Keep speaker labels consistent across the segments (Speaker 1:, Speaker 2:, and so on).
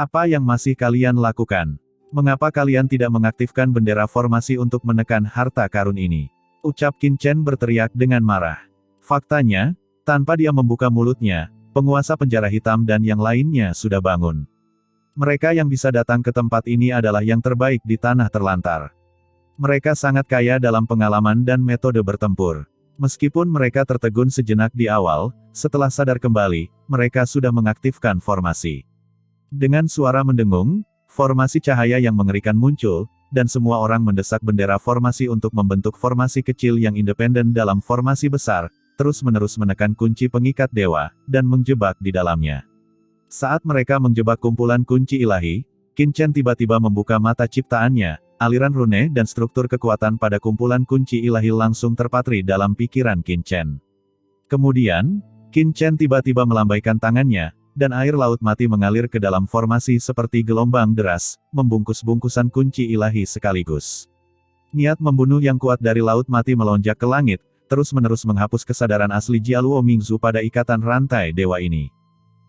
Speaker 1: Apa yang masih kalian lakukan? Mengapa kalian tidak mengaktifkan bendera formasi untuk menekan harta karun ini? Ucap Qin Chen berteriak dengan marah. Faktanya, tanpa dia membuka mulutnya, penguasa penjara hitam dan yang lainnya sudah bangun. Mereka yang bisa datang ke tempat ini adalah yang terbaik di tanah terlantar. Mereka sangat kaya dalam pengalaman dan metode bertempur. Meskipun mereka tertegun sejenak di awal, setelah sadar kembali, mereka sudah mengaktifkan formasi. Dengan suara mendengung, formasi cahaya yang mengerikan muncul, dan semua orang mendesak bendera formasi untuk membentuk formasi kecil yang independen dalam formasi besar, terus-menerus menekan kunci pengikat dewa, dan menjebak di dalamnya. Saat mereka menjebak kumpulan kunci ilahi, Qin Chen tiba-tiba membuka mata ciptaannya, aliran rune dan struktur kekuatan pada kumpulan kunci ilahi langsung terpatri dalam pikiran Qin Chen. Kemudian, Qin Chen tiba-tiba melambaikan tangannya, dan air laut mati mengalir ke dalam formasi seperti gelombang deras, membungkus bungkusan kunci ilahi sekaligus. Niat membunuh yang kuat dari laut mati melonjak ke langit, terus-menerus menghapus kesadaran asli Jialuo Mingzu pada ikatan rantai dewa ini.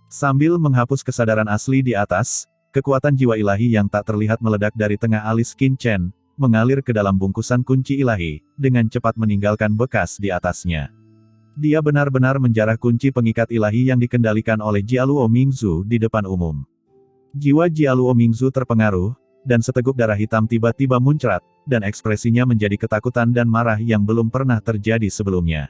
Speaker 1: Sambil menghapus kesadaran asli di atas, kekuatan jiwa ilahi yang tak terlihat meledak dari tengah alis Qin Chen, mengalir ke dalam bungkusan kunci ilahi, dengan cepat meninggalkan bekas di atasnya. Dia benar-benar menjarah kunci pengikat ilahi yang dikendalikan oleh Jialuo Mingzu di depan umum. Jiwa Jialuo Mingzu terpengaruh, dan seteguk darah hitam tiba-tiba muncrat, dan ekspresinya menjadi ketakutan dan marah yang belum pernah terjadi sebelumnya.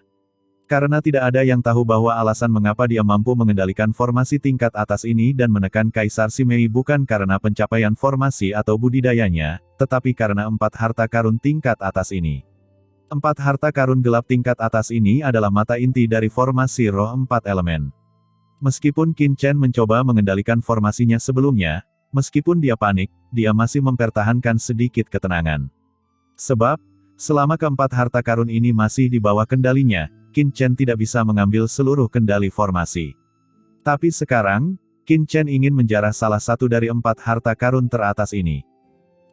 Speaker 1: Karena tidak ada yang tahu bahwa alasan mengapa dia mampu mengendalikan formasi tingkat atas ini dan menekan Kaisar Simei bukan karena pencapaian formasi atau budidayanya, tetapi karena 4 harta karun tingkat atas ini. 4 harta karun gelap tingkat atas ini adalah mata inti dari formasi roh 4 elemen. Meskipun Qin Chen mencoba mengendalikan formasinya sebelumnya, meskipun dia panik, dia masih mempertahankan sedikit ketenangan. Sebab, selama keempat harta karun ini masih di bawah kendalinya, Qin Chen tidak bisa mengambil seluruh kendali formasi. Tapi sekarang, Qin Chen ingin menjarah salah satu dari 4 harta karun teratas ini.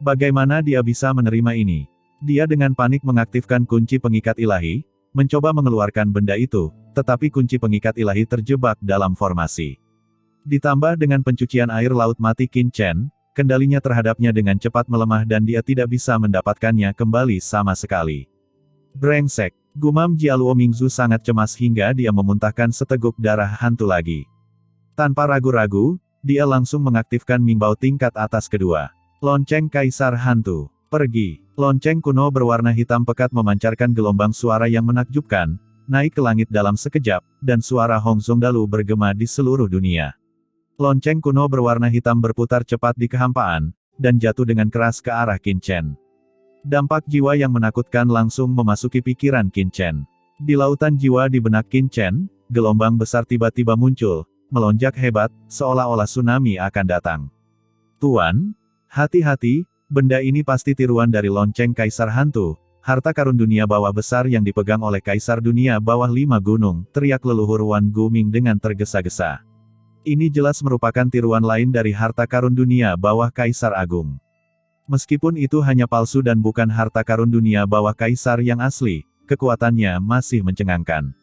Speaker 1: Bagaimana dia bisa menerima ini? Dia dengan panik mengaktifkan kunci pengikat ilahi, mencoba mengeluarkan benda itu, tetapi kunci pengikat ilahi terjebak dalam formasi. Ditambah dengan pencucian air laut mati Qin Chen, kendalinya terhadapnya dengan cepat melemah dan dia tidak bisa mendapatkannya kembali sama sekali. Brengsek, gumam Jialuo Mingzu sangat cemas hingga dia memuntahkan seteguk darah hantu lagi. Tanpa ragu-ragu, dia langsung mengaktifkan Mingbao tingkat atas kedua. Lonceng Kaisar Hantu, pergi. Lonceng kuno berwarna hitam pekat memancarkan gelombang suara yang menakjubkan, naik ke langit dalam sekejap, dan suara Hong Zhongdalu bergema di seluruh dunia. Lonceng kuno berwarna hitam berputar cepat di kehampaan, dan jatuh dengan keras ke arah Qin Chen. Dampak jiwa yang menakutkan langsung memasuki pikiran Qin Chen. Di lautan jiwa di benak Qin Chen, gelombang besar tiba-tiba muncul, melonjak hebat, seolah-olah tsunami akan datang. Tuan, hati-hati, benda ini pasti tiruan dari lonceng Kaisar Hantu, harta karun dunia bawah besar yang dipegang oleh Kaisar Dunia Bawah 5 Gunung, teriak leluhur Wan Guming dengan tergesa-gesa. Ini jelas merupakan tiruan lain dari harta karun dunia bawah Kaisar Agung. Meskipun itu hanya palsu dan bukan harta karun dunia bawah Kaisar yang asli, kekuatannya masih mencengangkan.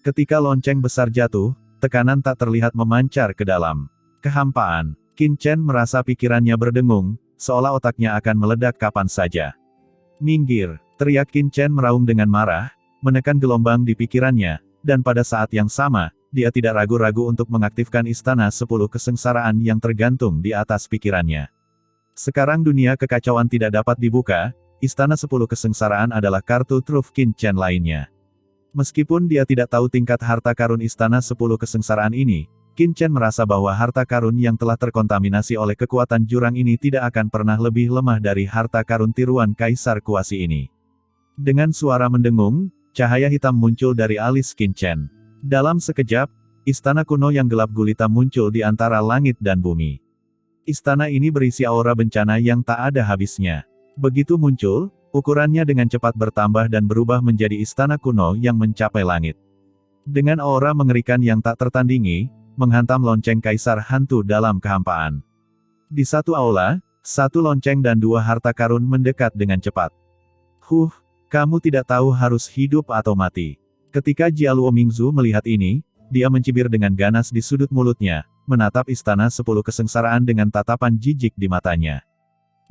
Speaker 1: Ketika lonceng besar jatuh, tekanan tak terlihat memancar ke dalam kehampaan. Qin Chen merasa pikirannya berdengung, seolah otaknya akan meledak kapan saja. Minggir, teriak Qin Chen meraung dengan marah, menekan gelombang di pikirannya, dan pada saat yang sama, dia tidak ragu-ragu untuk mengaktifkan Istana 10 Kesengsaraan yang tergantung di atas pikirannya. Sekarang dunia kekacauan tidak dapat dibuka, Istana 10 Kesengsaraan adalah kartu truf Qin Chen lainnya. Meskipun dia tidak tahu tingkat harta karun Istana 10 Kesengsaraan ini, Qin Chen merasa bahwa harta karun yang telah terkontaminasi oleh kekuatan jurang ini tidak akan pernah lebih lemah dari harta karun tiruan Kaisar Kuasi ini. Dengan suara mendengung, cahaya hitam muncul dari alis Qin Chen. Dalam sekejap, istana kuno yang gelap gulita muncul di antara langit dan bumi. Istana ini berisi aura bencana yang tak ada habisnya. Begitu muncul, ukurannya dengan cepat bertambah dan berubah menjadi istana kuno yang mencapai langit. Dengan aura mengerikan yang tak tertandingi, menghantam lonceng Kaisar Hantu dalam kehampaan. Di satu aula, satu lonceng dan 2 harta karun mendekat dengan cepat. Kamu tidak tahu harus hidup atau mati. Ketika Jialuo Mingzu melihat ini, dia mencibir dengan ganas di sudut mulutnya, menatap istana 10 kesengsaraan dengan tatapan jijik di matanya.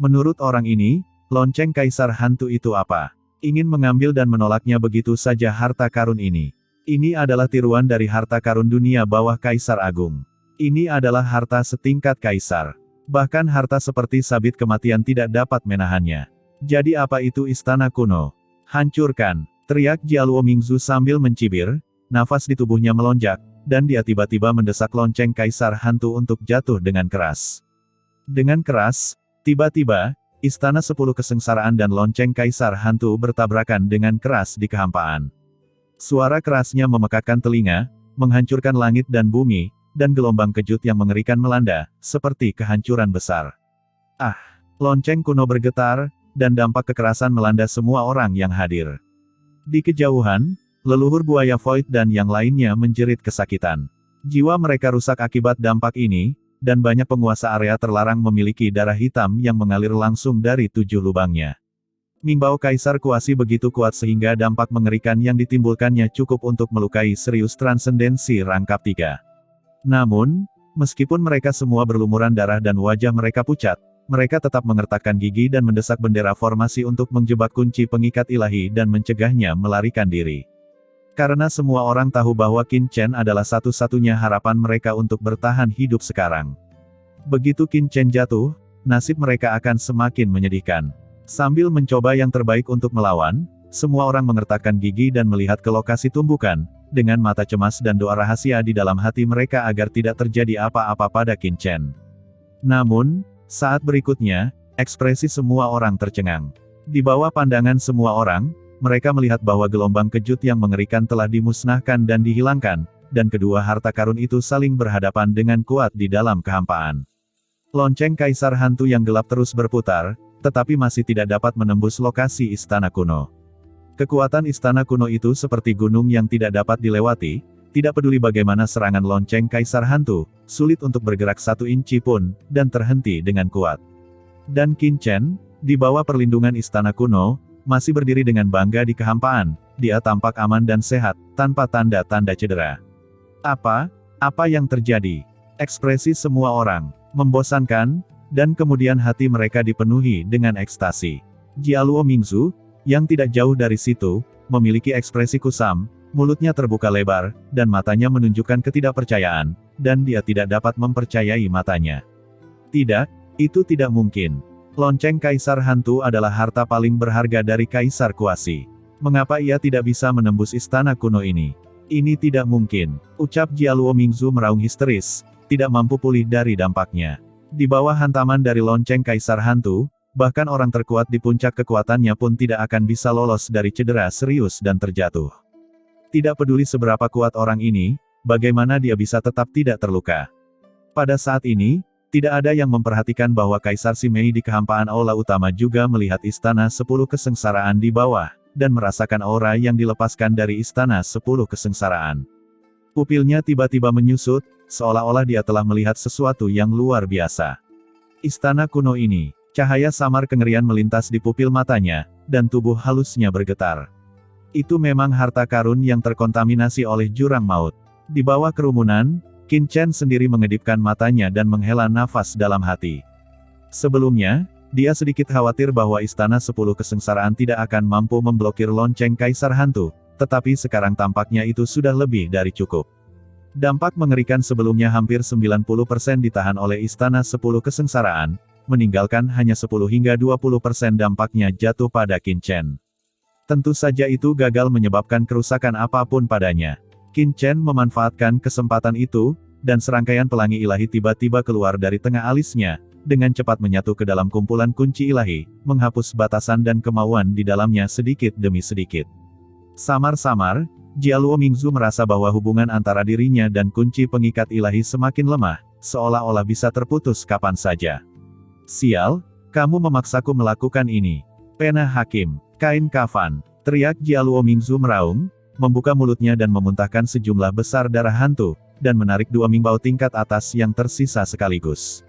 Speaker 1: Menurut orang ini, lonceng kaisar hantu itu apa? Ingin mengambil dan menolaknya begitu saja harta karun ini. Ini adalah tiruan dari harta karun dunia bawah Kaisar Agung. Ini adalah harta setingkat kaisar. Bahkan harta seperti sabit kematian tidak dapat menahannya. Jadi apa itu istana kuno? Hancurkan, teriak Jialuo Mingzu sambil mencibir, nafas di tubuhnya melonjak, dan dia tiba-tiba mendesak lonceng kaisar hantu untuk jatuh dengan keras. Dengan keras, tiba-tiba, istana 10 kesengsaraan dan lonceng kaisar hantu bertabrakan dengan keras di kehampaan. Suara kerasnya memekakkan telinga, menghancurkan langit dan bumi, dan gelombang kejut yang mengerikan melanda, seperti kehancuran besar. Ah! Lonceng kuno bergetar, dan dampak kekerasan melanda semua orang yang hadir. Di kejauhan, leluhur buaya Void dan yang lainnya menjerit kesakitan. Jiwa mereka rusak akibat dampak ini, dan banyak penguasa area terlarang memiliki darah hitam yang mengalir langsung dari 7 lubangnya. Mingbao Kaisar Kuasi begitu kuat sehingga dampak mengerikan yang ditimbulkannya cukup untuk melukai serius transendensi rangkap 3. Namun, meskipun mereka semua berlumuran darah dan wajah mereka pucat, mereka tetap mengertakkan gigi dan mendesak bendera formasi untuk menjebak kunci pengikat ilahi dan mencegahnya melarikan diri. Karena semua orang tahu bahwa Qin Chen adalah satu-satunya harapan mereka untuk bertahan hidup sekarang. Begitu Qin Chen jatuh, nasib mereka akan semakin menyedihkan. Sambil mencoba yang terbaik untuk melawan, semua orang mengertakkan gigi dan melihat ke lokasi tumbukan, dengan mata cemas dan doa rahasia di dalam hati mereka agar tidak terjadi apa-apa pada Qin Chen. Namun, saat berikutnya, ekspresi semua orang tercengang. Di bawah pandangan semua orang, mereka melihat bahwa gelombang kejut yang mengerikan telah dimusnahkan dan dihilangkan, dan kedua harta karun itu saling berhadapan dengan kuat di dalam kehampaan. Lonceng kaisar hantu yang gelap terus berputar, tetapi masih tidak dapat menembus lokasi istana kuno. Kekuatan istana kuno itu seperti gunung yang tidak dapat dilewati, tidak peduli bagaimana serangan lonceng kaisar hantu, sulit untuk bergerak 1 inci pun, dan terhenti dengan kuat. Dan Qin Chen, di bawah perlindungan istana kuno, masih berdiri dengan bangga di kehampaan, dia tampak aman dan sehat, tanpa tanda-tanda cedera. Apa yang terjadi? Ekspresi semua orang, membosankan, dan kemudian hati mereka dipenuhi dengan ekstasi. Jialuo Mingzu, yang tidak jauh dari situ, memiliki ekspresi kusam, mulutnya terbuka lebar, dan matanya menunjukkan ketidakpercayaan, dan dia tidak dapat mempercayai matanya. Tidak, itu tidak mungkin. Lonceng kaisar hantu adalah harta paling berharga dari Kaisar Kuasi. Mengapa ia tidak bisa menembus istana kuno ini? Ini tidak mungkin, ucap Jialuo Mingzu meraung histeris, tidak mampu pulih dari dampaknya. Di bawah hantaman dari lonceng kaisar hantu, bahkan orang terkuat di puncak kekuatannya pun tidak akan bisa lolos dari cedera serius dan terjatuh. Tidak peduli seberapa kuat orang ini, bagaimana dia bisa tetap tidak terluka. Pada saat ini, tidak ada yang memperhatikan bahwa Kaisar Simei di kehampaan aula utama juga melihat istana 10 kesengsaraan di bawah, dan merasakan aura yang dilepaskan dari istana 10 kesengsaraan. Pupilnya tiba-tiba menyusut, seolah-olah dia telah melihat sesuatu yang luar biasa. Istana kuno ini, cahaya samar kengerian melintas di pupil matanya, dan tubuh halusnya bergetar. Itu memang harta karun yang terkontaminasi oleh jurang maut. Di bawah kerumunan, Qin Chen sendiri mengedipkan matanya dan menghela nafas dalam hati. Sebelumnya, dia sedikit khawatir bahwa istana 10 kesengsaraan tidak akan mampu memblokir lonceng kaisar hantu, tetapi sekarang tampaknya itu sudah lebih dari cukup. Dampak mengerikan sebelumnya hampir 90% ditahan oleh istana 10 kesengsaraan, meninggalkan hanya 10 hingga 20% dampaknya jatuh pada Qin Chen. Tentu saja itu gagal menyebabkan kerusakan apapun padanya. Qin Chen memanfaatkan kesempatan itu, dan serangkaian pelangi ilahi tiba-tiba keluar dari tengah alisnya, dengan cepat menyatu ke dalam kumpulan kunci ilahi, menghapus batasan dan kemauan di dalamnya sedikit demi sedikit. Samar-samar, Jialuo Mingzu merasa bahwa hubungan antara dirinya dan kunci pengikat ilahi semakin lemah, seolah-olah bisa terputus kapan saja. Sial, kamu memaksaku melakukan ini. Pena hakim, kain kafan, teriak Jialuo Mingzu meraung, membuka mulutnya dan memuntahkan sejumlah besar darah hantu, dan menarik 2 mingbao tingkat atas yang tersisa sekaligus.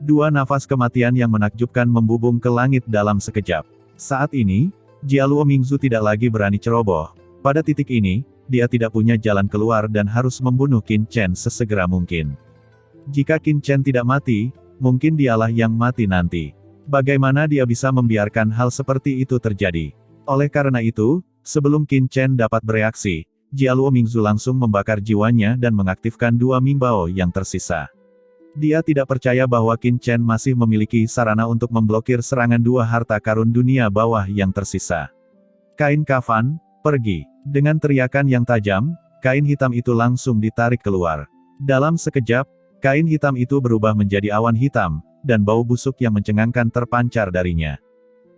Speaker 1: 2 nafas kematian yang menakjubkan membubung ke langit dalam sekejap. Saat ini, Jialuo Mingzu tidak lagi berani ceroboh. Pada titik ini, dia tidak punya jalan keluar dan harus membunuh Qin Chen sesegera mungkin. Jika Qin Chen tidak mati, mungkin dialah yang mati nanti. Bagaimana dia bisa membiarkan hal seperti itu terjadi? Oleh karena itu, sebelum Qin Chen dapat bereaksi, Jialuo Mingzu langsung membakar jiwanya dan mengaktifkan dua Mingbao yang tersisa. Dia tidak percaya bahwa Qin Chen masih memiliki sarana untuk memblokir serangan dua harta karun dunia bawah yang tersisa. Kain kafan, pergi. Dengan teriakan yang tajam, kain hitam itu langsung ditarik keluar. Dalam sekejap, kain hitam itu berubah menjadi awan hitam, dan bau busuk yang mencengangkan terpancar darinya.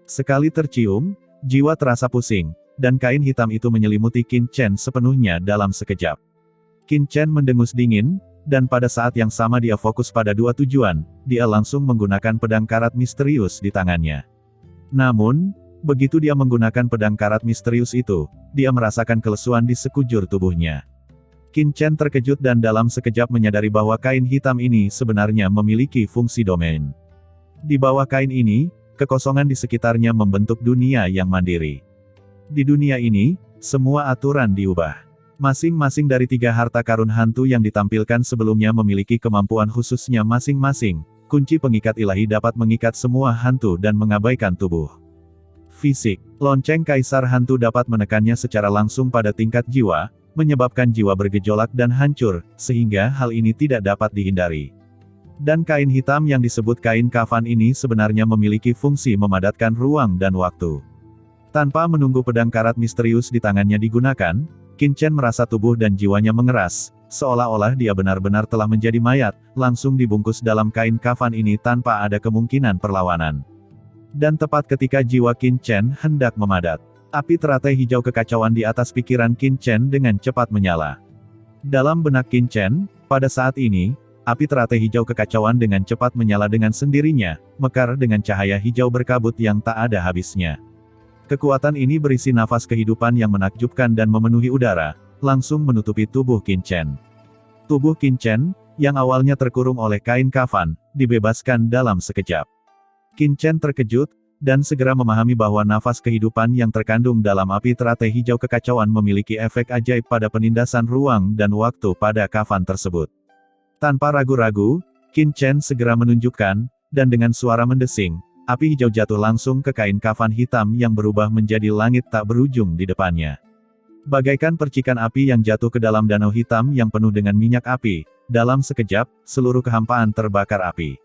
Speaker 1: Sekali tercium, jiwa terasa pusing, dan kain hitam itu menyelimuti Qin Chen sepenuhnya dalam sekejap. Qin Chen mendengus dingin, dan pada saat yang sama dia fokus pada dua tujuan, dia langsung menggunakan pedang karat misterius di tangannya. Namun, begitu dia menggunakan pedang karat misterius itu, dia merasakan kelesuan di sekujur tubuhnya. Qin Chen terkejut dan dalam sekejap menyadari bahwa kain hitam ini sebenarnya memiliki fungsi domain. Di bawah kain ini, kekosongan di sekitarnya membentuk dunia yang mandiri. Di dunia ini, semua aturan diubah. Masing-masing dari tiga harta karun hantu yang ditampilkan sebelumnya memiliki kemampuan khususnya masing-masing. Kunci pengikat ilahi dapat mengikat semua hantu dan mengabaikan tubuh. Fisik, lonceng kaisar hantu dapat menekannya secara langsung pada tingkat jiwa, menyebabkan jiwa bergejolak dan hancur, sehingga hal ini tidak dapat dihindari. Dan kain hitam yang disebut kain kafan ini sebenarnya memiliki fungsi memadatkan ruang dan waktu. Tanpa menunggu pedang karat misterius di tangannya digunakan, Qin Chen merasa tubuh dan jiwanya mengeras, seolah-olah dia benar-benar telah menjadi mayat, langsung dibungkus dalam kain kafan ini tanpa ada kemungkinan perlawanan. Dan tepat ketika jiwa Qin Chen hendak memadat, api teratai hijau kekacauan di atas pikiran Qin Chen dengan cepat menyala. Dalam benak Qin Chen, pada saat ini, api teratai hijau kekacauan dengan cepat menyala dengan sendirinya, mekar dengan cahaya hijau berkabut yang tak ada habisnya. Kekuatan ini berisi nafas kehidupan yang menakjubkan dan memenuhi udara, langsung menutupi tubuh Qin Chen. Tubuh Qin Chen, yang awalnya terkurung oleh kain kafan, dibebaskan dalam sekejap. Qin Chen terkejut, dan segera memahami bahwa nafas kehidupan yang terkandung dalam api teratai hijau kekacauan memiliki efek ajaib pada penindasan ruang dan waktu pada kafan tersebut. Tanpa ragu-ragu, Qin Chen segera menunjukkan, dan dengan suara mendesing, api hijau jatuh langsung ke kain kafan hitam yang berubah menjadi langit tak berujung di depannya. Bagaikan percikan api yang jatuh ke dalam danau hitam yang penuh dengan minyak api, dalam sekejap, seluruh kehampaan terbakar api.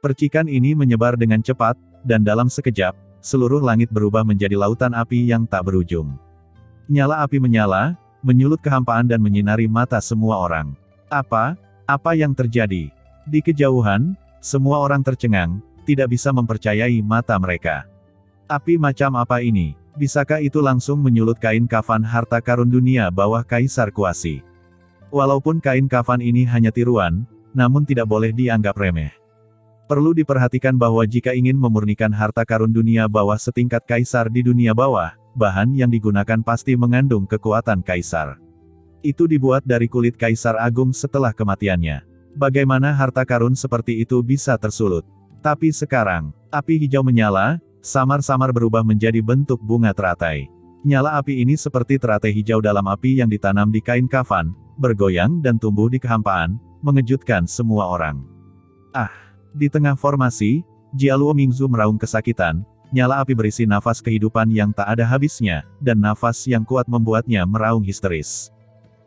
Speaker 1: Percikan ini menyebar dengan cepat, dan dalam sekejap, seluruh langit berubah menjadi lautan api yang tak berujung. Nyala api menyala, menyulut kehampaan dan menyinari mata semua orang. Apa yang terjadi? Di kejauhan, semua orang tercengang, tidak bisa mempercayai mata mereka. Api macam apa ini? Bisakah itu langsung menyulut kain kafan harta karun dunia bawah Kaisar Kuasi? Walaupun kain kafan ini hanya tiruan, namun tidak boleh dianggap remeh. Perlu diperhatikan bahwa jika ingin memurnikan harta karun dunia bawah setingkat kaisar di dunia bawah, bahan yang digunakan pasti mengandung kekuatan kaisar. Itu dibuat dari kulit kaisar agung setelah kematiannya. Bagaimana harta karun seperti itu bisa tersulut? Tapi sekarang, api hijau menyala, samar-samar berubah menjadi bentuk bunga teratai. Nyala api ini seperti teratai hijau dalam api yang ditanam di kain kafan, bergoyang dan tumbuh di kehampaan, mengejutkan semua orang. Di tengah formasi, Jialuo Mingzu meraung kesakitan, nyala api berisi nafas kehidupan yang tak ada habisnya, dan nafas yang kuat membuatnya meraung histeris.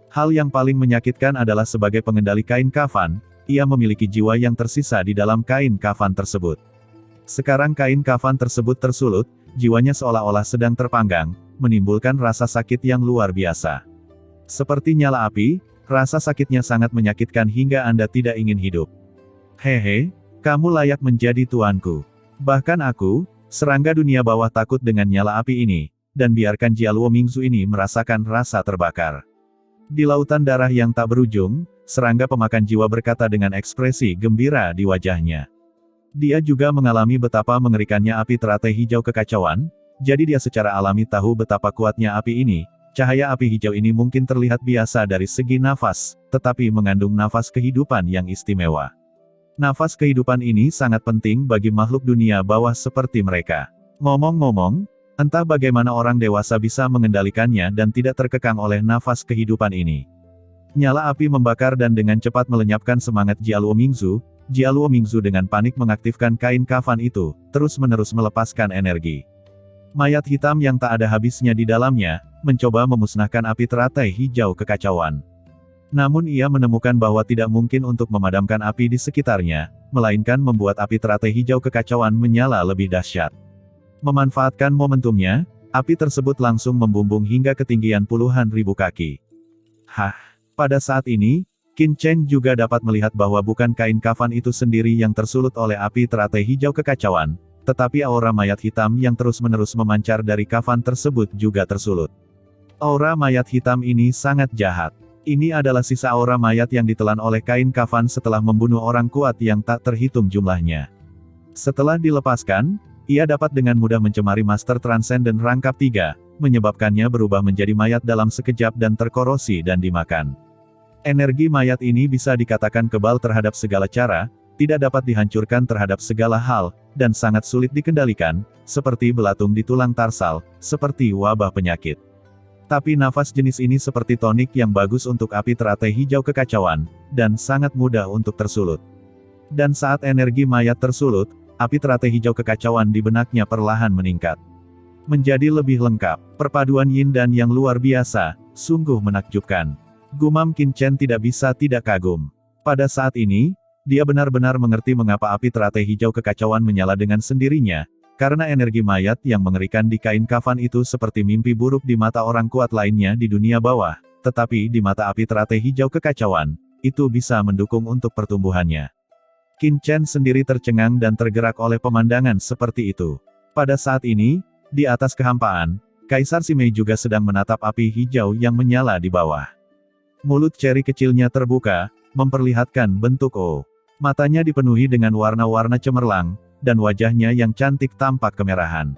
Speaker 1: Hal yang paling menyakitkan adalah sebagai pengendali kain kafan, ia memiliki jiwa yang tersisa di dalam kain kafan tersebut. Sekarang kain kafan tersebut tersulut, jiwanya seolah-olah sedang terpanggang, menimbulkan rasa sakit yang luar biasa. Seperti nyala api, rasa sakitnya sangat menyakitkan hingga Anda tidak ingin hidup. Hehe, kamu layak menjadi tuanku. Bahkan aku, serangga dunia bawah takut dengan nyala api ini, dan biarkan Jialuo Mingzu ini merasakan rasa terbakar. Di lautan darah yang tak berujung, serangga pemakan jiwa berkata dengan ekspresi gembira di wajahnya. Dia juga mengalami betapa mengerikannya api teratai hijau kekacauan, jadi dia secara alami tahu betapa kuatnya api ini. Cahaya api hijau ini mungkin terlihat biasa dari segi nafas, tetapi mengandung nafas kehidupan yang istimewa. Nafas kehidupan ini sangat penting bagi makhluk dunia bawah seperti mereka. Ngomong-ngomong, entah bagaimana orang dewasa bisa mengendalikannya dan tidak terkekang oleh nafas kehidupan ini. Nyala api membakar dan dengan cepat melenyapkan semangat Jialuo Mingzu. Jialuo Mingzu dengan panik mengaktifkan kain kafan itu, terus-menerus melepaskan energi. Mayat hitam yang tak ada habisnya di dalamnya, mencoba memusnahkan api teratai hijau kekacauan. Namun ia menemukan bahwa tidak mungkin untuk memadamkan api di sekitarnya, melainkan membuat api teratai hijau kekacauan menyala lebih dahsyat. Memanfaatkan momentumnya, api tersebut langsung membumbung hingga ketinggian puluhan ribu kaki. Pada saat ini, Qin Chen juga dapat melihat bahwa bukan kain kafan itu sendiri yang tersulut oleh api teratai hijau kekacauan, tetapi aura mayat hitam yang terus-menerus memancar dari kafan tersebut juga tersulut. Aura mayat hitam ini sangat jahat. Ini adalah sisa aura mayat yang ditelan oleh kain kafan setelah membunuh orang kuat yang tak terhitung jumlahnya. Setelah dilepaskan, ia dapat dengan mudah mencemari Master Transcendent rangkap 3, menyebabkannya berubah menjadi mayat dalam sekejap dan terkorosi dan dimakan. Energi mayat ini bisa dikatakan kebal terhadap segala cara, tidak dapat dihancurkan terhadap segala hal, dan sangat sulit dikendalikan, seperti belatung di tulang tarsal, seperti wabah penyakit. Tapi nafas jenis ini seperti tonik yang bagus untuk api teratai hijau kekacauan, dan sangat mudah untuk tersulut. Dan saat energi mayat tersulut, api teratai hijau kekacauan di benaknya perlahan meningkat. Menjadi lebih lengkap, perpaduan yin dan yang luar biasa, sungguh menakjubkan. Gumam Qin Chen tidak bisa tidak kagum. Pada saat ini, dia benar-benar mengerti mengapa api teratai hijau kekacauan menyala dengan sendirinya, karena energi mayat yang mengerikan di kain kafan itu seperti mimpi buruk di mata orang kuat lainnya di dunia bawah, tetapi di mata api teratai hijau kekacauan, itu bisa mendukung untuk pertumbuhannya. Qin Chen sendiri tercengang dan tergerak oleh pemandangan seperti itu. Pada saat ini, di atas kehampaan, Kaisar Simei juga sedang menatap api hijau yang menyala di bawah. Mulut ceri kecilnya terbuka, memperlihatkan bentuk O. Matanya dipenuhi dengan warna-warna cemerlang, dan wajahnya yang cantik tampak kemerahan.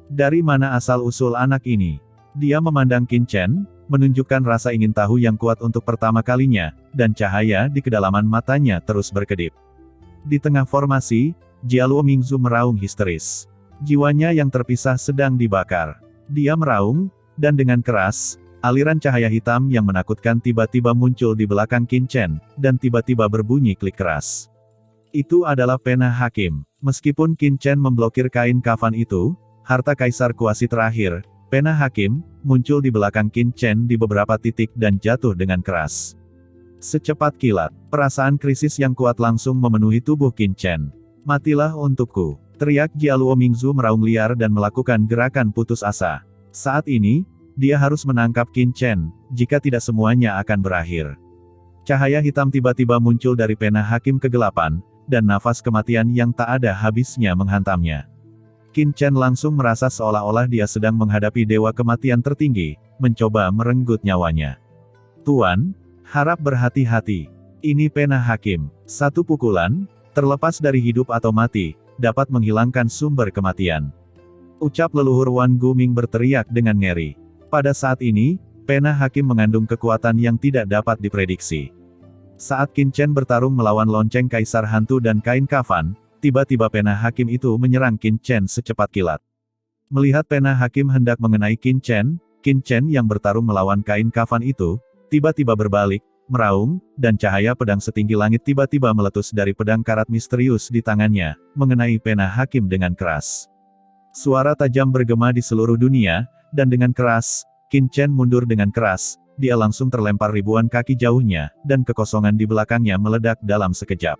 Speaker 1: Dari mana asal-usul anak ini? Dia memandang Qin Chen, menunjukkan rasa ingin tahu yang kuat untuk pertama kalinya, dan cahaya di kedalaman matanya terus berkedip. Di tengah formasi, Jialuo Mingzu meraung histeris. Jiwanya yang terpisah sedang dibakar. Dia meraung, dan dengan keras, aliran cahaya hitam yang menakutkan tiba-tiba muncul di belakang Qin Chen, dan tiba-tiba berbunyi klik keras. Itu adalah pena hakim. Meskipun Qin Chen memblokir kain kafan itu, harta kaisar kuasi terakhir, pena hakim, muncul di belakang Qin Chen di beberapa titik dan jatuh dengan keras. Secepat kilat, perasaan krisis yang kuat langsung memenuhi tubuh Qin Chen. Matilah untukku, teriak Jialuo Mingzu meraung liar dan melakukan gerakan putus asa. Saat ini, dia harus menangkap Qin Chen, jika tidak semuanya akan berakhir. Cahaya hitam tiba-tiba muncul dari pena hakim kegelapan, dan nafas kematian yang tak ada habisnya menghantamnya. Qin Chen langsung merasa seolah-olah dia sedang menghadapi dewa kematian tertinggi, mencoba merenggut nyawanya. Tuan, harap berhati-hati. Ini pena hakim. Satu pukulan, terlepas dari hidup atau mati, dapat menghilangkan sumber kematian. Ucap leluhur Wan Guming berteriak dengan ngeri. Pada saat ini, pena hakim mengandung kekuatan yang tidak dapat diprediksi. Saat Qin Chen bertarung melawan lonceng kaisar hantu dan kain kafan, tiba-tiba pena hakim itu menyerang Qin Chen secepat kilat. Melihat pena hakim hendak mengenai Qin Chen yang bertarung melawan kain kafan itu, tiba-tiba berbalik, meraung, dan cahaya pedang setinggi langit tiba-tiba meletus dari pedang karat misterius di tangannya, mengenai pena hakim dengan keras. Suara tajam bergema di seluruh dunia, dan dengan keras, Qin Chen mundur dengan keras, dia langsung terlempar ribuan kaki jauhnya, dan kekosongan di belakangnya meledak dalam sekejap.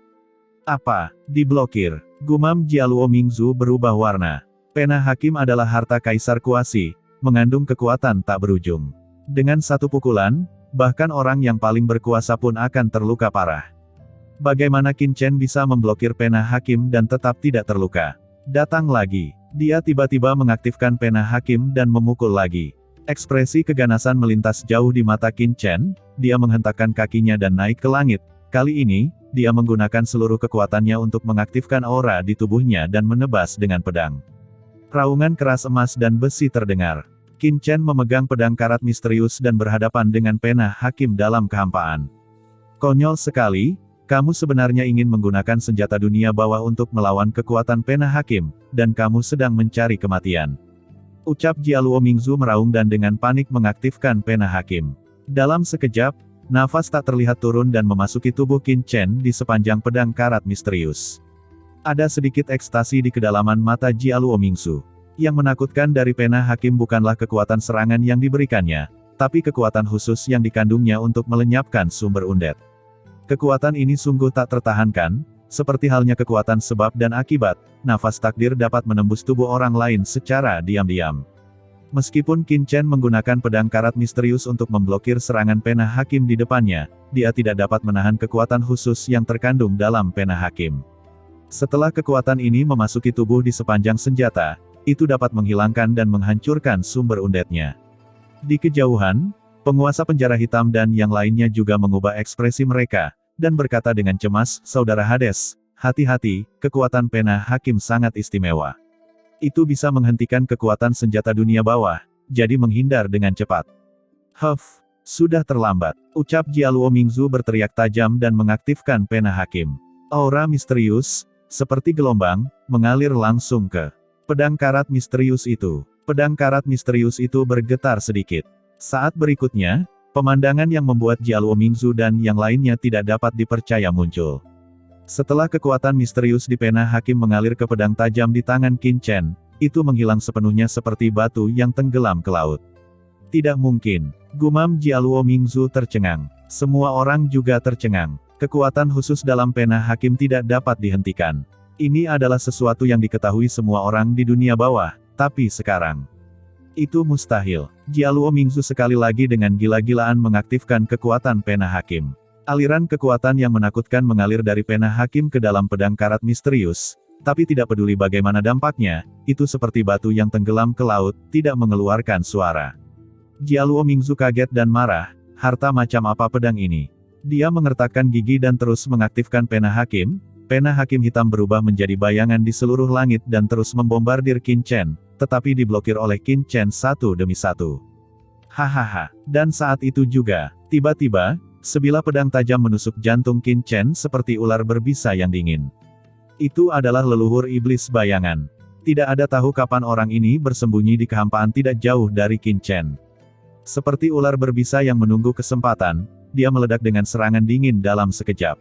Speaker 1: Apa? Diblokir. Gumam Jialuo Mingzu berubah warna. Pena hakim adalah harta kaisar kuasi, mengandung kekuatan tak berujung. Dengan satu pukulan, bahkan orang yang paling berkuasa pun akan terluka parah. Bagaimana Qin Chen bisa memblokir pena hakim dan tetap tidak terluka? Datang lagi. Dia tiba-tiba mengaktifkan pena hakim dan memukul lagi. Ekspresi keganasan melintas jauh di mata Qin Chen, dia menghentakkan kakinya dan naik ke langit. Kali ini, dia menggunakan seluruh kekuatannya untuk mengaktifkan aura di tubuhnya dan menebas dengan pedang. Raungan keras emas dan besi terdengar. Qin Chen memegang pedang karat misterius dan berhadapan dengan pena hakim dalam kehampaan. Konyol sekali, kamu sebenarnya ingin menggunakan senjata dunia bawah untuk melawan kekuatan pena hakim, dan kamu sedang mencari kematian. Ucap Jialuo Mingzu meraung dan dengan panik mengaktifkan pena hakim. Dalam sekejap, Nafas tak terlihat turun dan memasuki tubuh Qin Chen di sepanjang pedang karat misterius. Ada sedikit ekstasi di kedalaman mata Jialuo Mingzu. Yang menakutkan dari pena hakim bukanlah kekuatan serangan yang diberikannya, tapi kekuatan khusus yang dikandungnya untuk melenyapkan sumber undead. Kekuatan ini sungguh tak tertahankan, seperti halnya kekuatan sebab dan akibat, nafas takdir dapat menembus tubuh orang lain secara diam-diam. Meskipun Qin Chen menggunakan pedang karat misterius untuk memblokir serangan pena hakim di depannya, dia tidak dapat menahan kekuatan khusus yang terkandung dalam pena hakim. Setelah kekuatan ini memasuki tubuh di sepanjang senjata, itu dapat menghilangkan dan menghancurkan sumber undetnya. Di kejauhan, penguasa penjara hitam dan yang lainnya juga mengubah ekspresi mereka, dan berkata dengan cemas, "Saudara Hades, hati-hati, kekuatan pena hakim sangat istimewa. Itu bisa menghentikan kekuatan senjata dunia bawah, jadi menghindar dengan cepat." "Huff, sudah terlambat," ucap Jialuo Mingzu berteriak tajam dan mengaktifkan pena hakim. Aura misterius, seperti gelombang, mengalir langsung ke pedang karat misterius itu. Pedang karat misterius itu bergetar sedikit. Saat berikutnya, pemandangan yang membuat Jialuo Mingzu dan yang lainnya tidak dapat dipercaya muncul. Setelah kekuatan misterius di pena hakim mengalir ke pedang tajam di tangan Qin Chen, itu menghilang sepenuhnya seperti batu yang tenggelam ke laut. "Tidak mungkin," gumam Jialuo Mingzu tercengang. Semua orang juga tercengang. Kekuatan khusus dalam pena hakim tidak dapat dihentikan. Ini adalah sesuatu yang diketahui semua orang di dunia bawah, tapi sekarang itu mustahil. Jialuo Mingzu sekali lagi dengan gila-gilaan mengaktifkan kekuatan pena hakim. Aliran kekuatan yang menakutkan mengalir dari pena hakim ke dalam pedang karat misterius, tapi tidak peduli bagaimana dampaknya, itu seperti batu yang tenggelam ke laut, tidak mengeluarkan suara. Jialuo Mingzu kaget dan marah, harta macam apa pedang ini? Dia mengertakkan gigi dan terus mengaktifkan pena hakim hitam berubah menjadi bayangan di seluruh langit dan terus membombardir Qin Chen, tetapi diblokir oleh Qin Chen satu demi satu. Hahaha, dan saat itu juga, tiba-tiba, sebilah pedang tajam menusuk jantung Qin Chen seperti ular berbisa yang dingin. Itu adalah leluhur iblis bayangan. Tidak ada tahu kapan orang ini bersembunyi di kehampaan tidak jauh dari Qin Chen. Seperti ular berbisa yang menunggu kesempatan, dia meledak dengan serangan dingin dalam sekejap.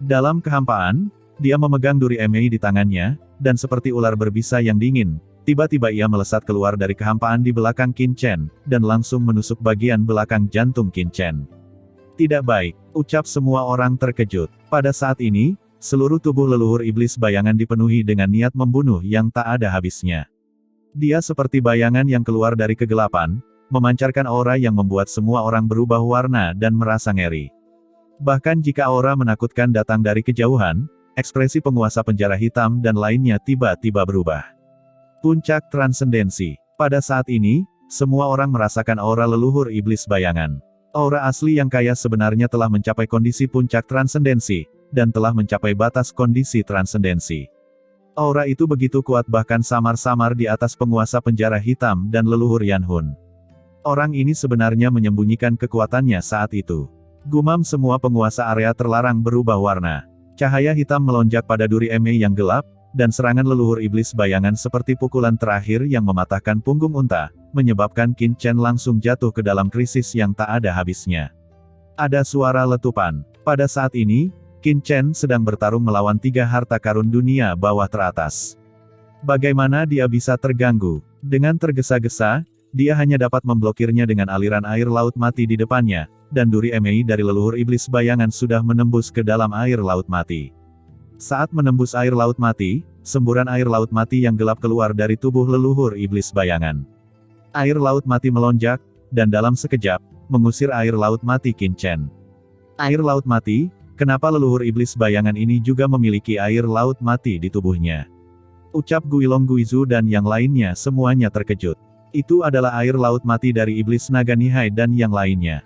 Speaker 1: Dalam kehampaan, dia memegang duri emei di tangannya, dan seperti ular berbisa yang dingin, tiba-tiba ia melesat keluar dari kehampaan di belakang Qin Chen, dan langsung menusuk bagian belakang jantung Qin Chen. Tidak baik, ucap semua orang terkejut. Pada saat ini, seluruh tubuh leluhur iblis bayangan dipenuhi dengan niat membunuh yang tak ada habisnya. Dia seperti bayangan yang keluar dari kegelapan, memancarkan aura yang membuat semua orang berubah warna dan merasa ngeri. Bahkan jika aura menakutkan datang dari kejauhan, ekspresi penguasa penjara hitam dan lainnya tiba-tiba berubah. Puncak transendensi. Pada saat ini, semua orang merasakan aura leluhur iblis bayangan. Aura asli yang kaya sebenarnya telah mencapai kondisi puncak transendensi, dan telah mencapai batas kondisi transendensi. Aura itu begitu kuat bahkan samar-samar di atas penguasa penjara hitam dan leluhur Yanhun. Orang ini sebenarnya menyembunyikan kekuatannya saat itu. Gumam semua penguasa area terlarang berubah warna. Cahaya hitam melonjak pada duri emei yang gelap, dan serangan leluhur iblis bayangan seperti pukulan terakhir yang mematahkan punggung unta, menyebabkan Qin Chen langsung jatuh ke dalam krisis yang tak ada habisnya. Ada suara letupan. Pada saat ini, Qin Chen sedang bertarung melawan 3 harta karun dunia bawah teratas. Bagaimana dia bisa terganggu? Dengan tergesa-gesa, dia hanya dapat memblokirnya dengan aliran air laut mati di depannya, dan duri emei dari leluhur iblis bayangan sudah menembus ke dalam air laut mati. Saat menembus air laut mati, semburan air laut mati yang gelap keluar dari tubuh leluhur iblis bayangan. Air laut mati melonjak, dan dalam sekejap, mengusir air laut mati Qin Chen. Air laut mati, kenapa leluhur iblis bayangan ini juga memiliki air laut mati di tubuhnya? Ucap Guilong Guizu dan yang lainnya semuanya terkejut. Itu adalah air laut mati dari iblis naga Nihai dan yang lainnya.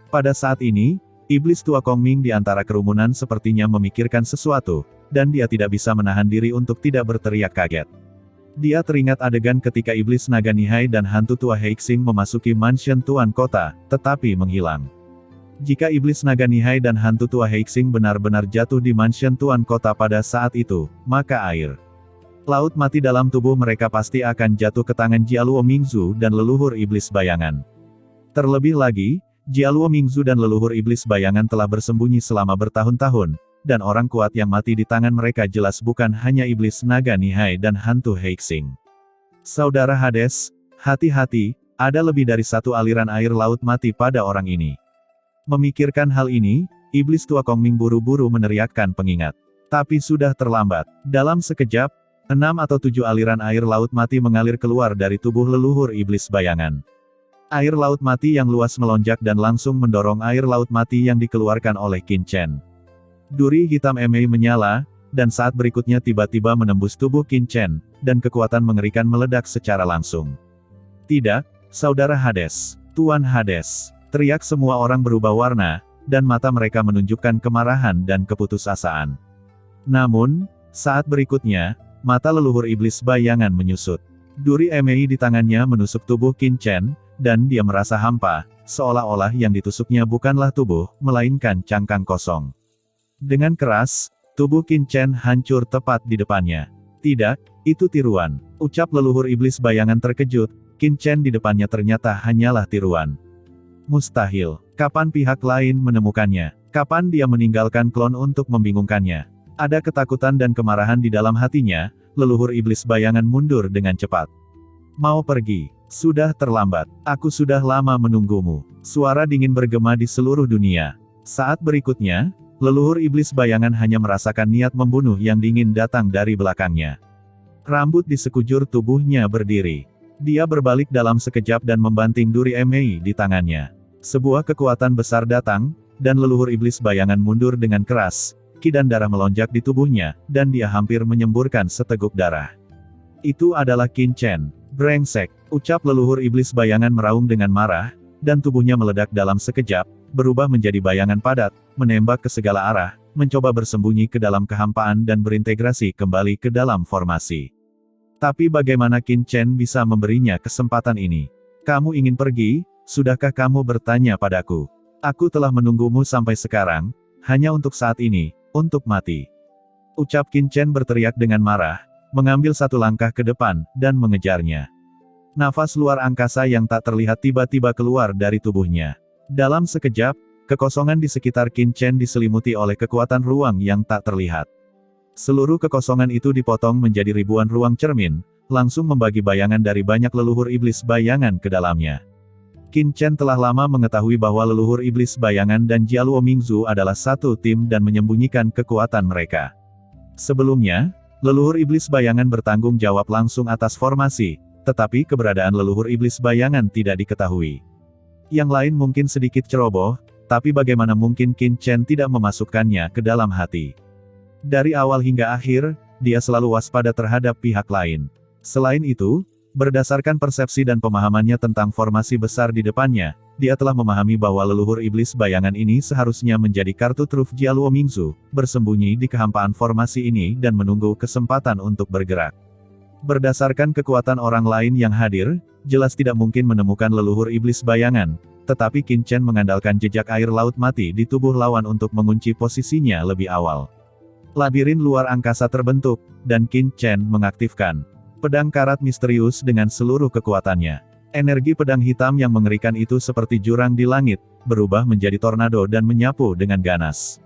Speaker 1: Pada saat ini, iblis tua Kongming di antara kerumunan sepertinya memikirkan sesuatu, dan dia tidak bisa menahan diri untuk tidak berteriak kaget. Dia teringat adegan ketika iblis naga Nihai dan hantu tua Heixing memasuki mansion Tuan Kota, tetapi menghilang. Jika iblis naga Nihai dan hantu tua Heixing benar-benar jatuh di mansion Tuan Kota pada saat itu, maka air laut mati dalam tubuh mereka pasti akan jatuh ke tangan Jialuo Mingzu dan leluhur iblis bayangan. Terlebih lagi, Jialuo Mingzu dan leluhur iblis bayangan telah bersembunyi selama bertahun-tahun, dan orang kuat yang mati di tangan mereka jelas bukan hanya iblis naga Nihai dan hantu Heixing. Saudara Hades, hati-hati, ada lebih dari satu aliran air laut mati pada orang ini. Memikirkan hal ini, iblis tua Kongming buru-buru meneriakkan pengingat. Tapi sudah terlambat. Dalam sekejap, 6 atau 7 aliran air laut mati mengalir keluar dari tubuh leluhur iblis bayangan. Air laut mati yang luas melonjak dan langsung mendorong air laut mati yang dikeluarkan oleh Qin Chen. Duri hitam Emei menyala, dan saat berikutnya tiba-tiba menembus tubuh Qin Chen, dan kekuatan mengerikan meledak secara langsung. Tidak, Saudara Hades, Tuan Hades, teriak semua orang berubah warna, dan mata mereka menunjukkan kemarahan dan keputusasaan. Namun, saat berikutnya, mata leluhur iblis bayangan menyusut. Duri Emei di tangannya menusuk tubuh Qin Chen, dan dia merasa hampa, seolah-olah yang ditusuknya bukanlah tubuh, melainkan cangkang kosong. Dengan keras, tubuh Qin Chen hancur tepat di depannya. Tidak, itu tiruan, ucap leluhur iblis bayangan terkejut. Qin Chen di depannya ternyata hanyalah tiruan. Mustahil, kapan pihak lain menemukannya? Kapan dia meninggalkan klon untuk membingungkannya? Ada ketakutan dan kemarahan di dalam hatinya, leluhur iblis bayangan mundur dengan cepat. Mau pergi? Sudah terlambat. Aku sudah lama menunggumu. Suara dingin bergema di seluruh dunia. Saat berikutnya, leluhur iblis bayangan hanya merasakan niat membunuh yang dingin datang dari belakangnya. Rambut di sekujur tubuhnya berdiri. Dia berbalik dalam sekejap dan membanting duri Emei di tangannya. Sebuah kekuatan besar datang, dan leluhur iblis bayangan mundur dengan keras. Ki dan darah melonjak di tubuhnya, dan dia hampir menyemburkan seteguk darah. Itu adalah Qin Chen. Brengsek, ucap leluhur iblis bayangan meraung dengan marah, dan tubuhnya meledak dalam sekejap, berubah menjadi bayangan padat, menembak ke segala arah, mencoba bersembunyi ke dalam kehampaan dan berintegrasi kembali ke dalam formasi. Tapi bagaimana Qin Chen bisa memberinya kesempatan ini? Kamu ingin pergi? Sudahkah kamu bertanya padaku? Aku telah menunggumu sampai sekarang, hanya untuk saat ini, untuk mati. Ucap Qin Chen berteriak dengan marah, mengambil satu langkah ke depan, dan mengejarnya. Nafas luar angkasa yang tak terlihat tiba-tiba keluar dari tubuhnya. Dalam sekejap, kekosongan di sekitar Qin Chen diselimuti oleh kekuatan ruang yang tak terlihat. Seluruh kekosongan itu dipotong menjadi ribuan ruang cermin, langsung membagi bayangan dari banyak leluhur iblis bayangan ke dalamnya. Qin Chen telah lama mengetahui bahwa leluhur iblis bayangan dan Jialuo Mingzu adalah satu tim dan menyembunyikan kekuatan mereka. Sebelumnya, leluhur iblis bayangan bertanggung jawab langsung atas formasi, tetapi keberadaan leluhur iblis bayangan tidak diketahui. Yang lain mungkin sedikit ceroboh, tapi bagaimana mungkin Qin Chen tidak memasukkannya ke dalam hati? Dari awal hingga akhir, dia selalu waspada terhadap pihak lain. Selain itu, berdasarkan persepsi dan pemahamannya tentang formasi besar di depannya, dia telah memahami bahwa leluhur iblis bayangan ini seharusnya menjadi kartu truf Jialuo Mingzu, bersembunyi di kehampaan formasi ini dan menunggu kesempatan untuk bergerak. Berdasarkan kekuatan orang lain yang hadir, jelas tidak mungkin menemukan leluhur iblis bayangan, tetapi Qin Chen mengandalkan jejak air laut mati di tubuh lawan untuk mengunci posisinya lebih awal. Labirin luar angkasa terbentuk, dan Qin Chen mengaktifkan pedang karat misterius dengan seluruh kekuatannya. Energi pedang hitam yang mengerikan itu seperti jurang di langit, berubah menjadi tornado dan menyapu dengan ganas.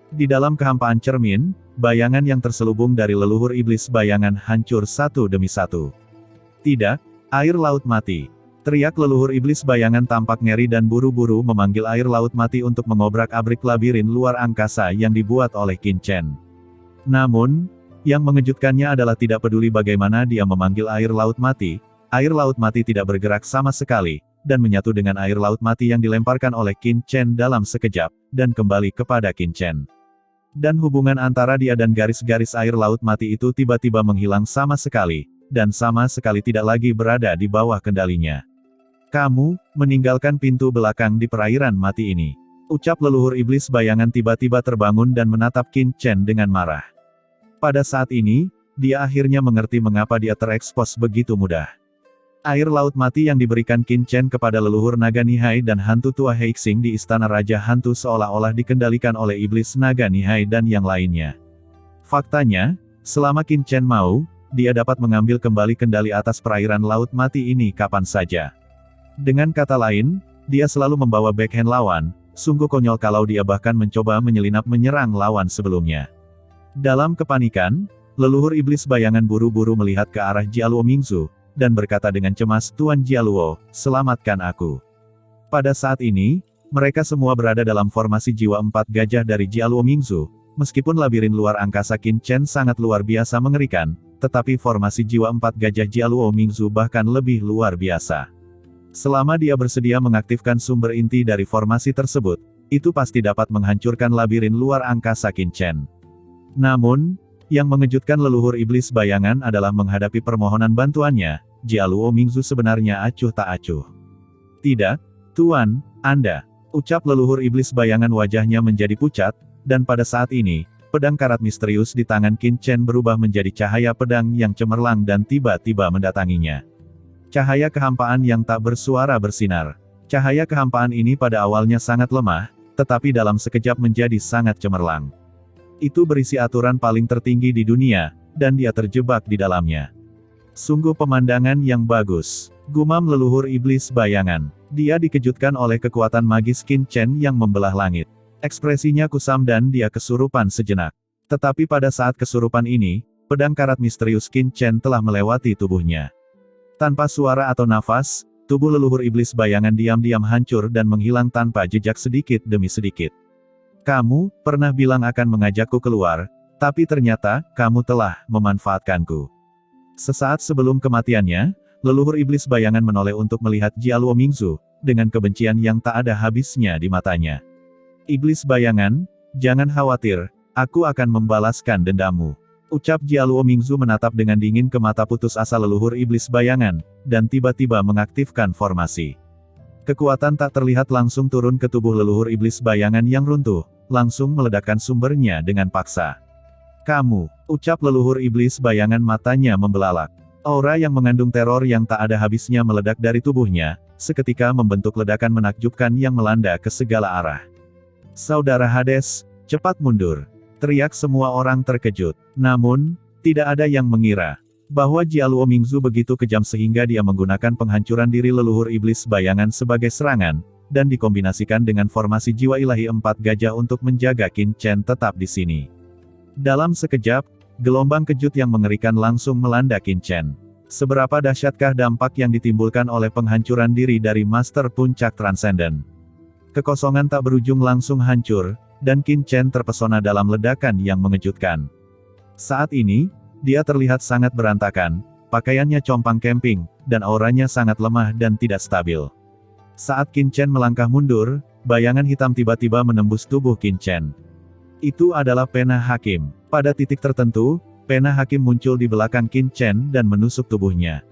Speaker 1: Di dalam kehampaan cermin, bayangan yang terselubung dari leluhur iblis bayangan hancur satu demi satu. Tidak, air laut mati. Teriak leluhur iblis bayangan tampak ngeri dan buru-buru memanggil air laut mati untuk mengobrak-abrik labirin luar angkasa yang dibuat oleh Qin Chen. Namun, yang mengejutkannya adalah tidak peduli bagaimana dia memanggil air laut mati tidak bergerak sama sekali, dan menyatu dengan air laut mati yang dilemparkan oleh Qin Chen dalam sekejap, dan kembali kepada Qin Chen. Dan hubungan antara dia dan garis-garis air laut mati itu tiba-tiba menghilang sama sekali, dan sama sekali tidak lagi berada di bawah kendalinya. Kamu, meninggalkan pintu belakang di perairan mati ini. Ucap leluhur iblis bayangan tiba-tiba terbangun dan menatap Qin Chen dengan marah. Pada saat ini, dia akhirnya mengerti mengapa dia terekspos begitu mudah. Air laut mati yang diberikan Qin Chen kepada leluhur naga Nihai dan hantu tua Heixing di Istana Raja Hantu seolah-olah dikendalikan oleh iblis naga Nihai dan yang lainnya. Faktanya, selama Qin Chen mau, dia dapat mengambil kembali kendali atas perairan laut mati ini kapan saja. Dengan kata lain, Dia selalu membawa backhand lawan, sungguh konyol kalau dia bahkan mencoba menyelinap menyerang lawan sebelumnya. Dalam kepanikan, leluhur iblis bayangan buru-buru melihat ke arah Jialuo Mingzu, dan berkata dengan cemas, "Tuan Jialuo, selamatkan aku." Pada saat ini, mereka semua berada dalam formasi jiwa 4 gajah dari Jialuo Mingzu. Meskipun labirin luar angkasa Qin Chen sangat luar biasa mengerikan, tetapi formasi jiwa 4 gajah Jialuo Mingzu bahkan lebih luar biasa. Selama dia bersedia mengaktifkan sumber inti dari formasi tersebut, itu pasti dapat menghancurkan labirin luar angkasa Qin Chen. Namun, yang mengejutkan leluhur iblis bayangan adalah menghadapi permohonan bantuannya, Jialuo Mingzu sebenarnya acuh tak acuh. "Tidak, Tuan, Anda," ucap leluhur iblis bayangan, wajahnya menjadi pucat, dan pada saat ini, pedang karat misterius di tangan Qin Chen berubah menjadi cahaya pedang yang cemerlang dan tiba-tiba mendatanginya. Cahaya kehampaan yang tak bersuara bersinar. Cahaya kehampaan ini pada awalnya sangat lemah, tetapi dalam sekejap menjadi sangat cemerlang. Itu berisi aturan paling tertinggi di dunia, dan dia terjebak di dalamnya. "Sungguh pemandangan yang bagus," gumam leluhur iblis bayangan. Dia dikejutkan oleh kekuatan magis Qin Chen yang membelah langit. Ekspresinya kusam dan dia kesurupan sejenak. Tetapi pada saat kesurupan ini, pedang karat misterius Qin Chen telah melewati tubuhnya. Tanpa suara atau nafas, tubuh leluhur iblis bayangan diam-diam hancur dan menghilang tanpa jejak sedikit demi sedikit. "Kamu pernah bilang akan mengajakku keluar, tapi ternyata kamu telah memanfaatkanku." Sesaat sebelum kematiannya, leluhur iblis bayangan menoleh untuk melihat Jialuo Mingzu, dengan kebencian yang tak ada habisnya di matanya. "Iblis bayangan, jangan khawatir, aku akan membalaskan dendammu," ucap Jialuo Mingzu menatap dengan dingin ke mata putus asa leluhur iblis bayangan, dan tiba-tiba mengaktifkan formasi. Kekuatan tak terlihat langsung turun ke tubuh leluhur iblis bayangan yang runtuh, langsung meledakkan sumbernya dengan paksa. "Kamu," ucap leluhur iblis bayangan, matanya membelalak. Aura yang mengandung teror yang tak ada habisnya meledak dari tubuhnya, seketika membentuk ledakan menakjubkan yang melanda ke segala arah. "Saudara Hades, cepat mundur!" teriak semua orang terkejut. Namun, tidak ada yang mengira bahwa Jialuo Mingzu begitu kejam sehingga dia menggunakan penghancuran diri leluhur iblis bayangan sebagai serangan, dan dikombinasikan dengan formasi jiwa ilahi 4 gajah untuk menjaga Qin Chen tetap di sini. Dalam sekejap, gelombang kejut yang mengerikan langsung melanda Qin Chen. Seberapa dahsyatkah dampak yang ditimbulkan oleh penghancuran diri dari Master Puncak Transenden? Kekosongan tak berujung langsung hancur, dan Qin Chen terpesona dalam ledakan yang mengejutkan. Saat ini, dia terlihat sangat berantakan, pakaiannya compang camping, dan auranya sangat lemah dan tidak stabil. Saat Qin Chen melangkah mundur, bayangan hitam tiba-tiba menembus tubuh Qin Chen. Itu adalah pena hakim. Pada titik tertentu, pena hakim muncul di belakang Qin Chen dan menusuk tubuhnya.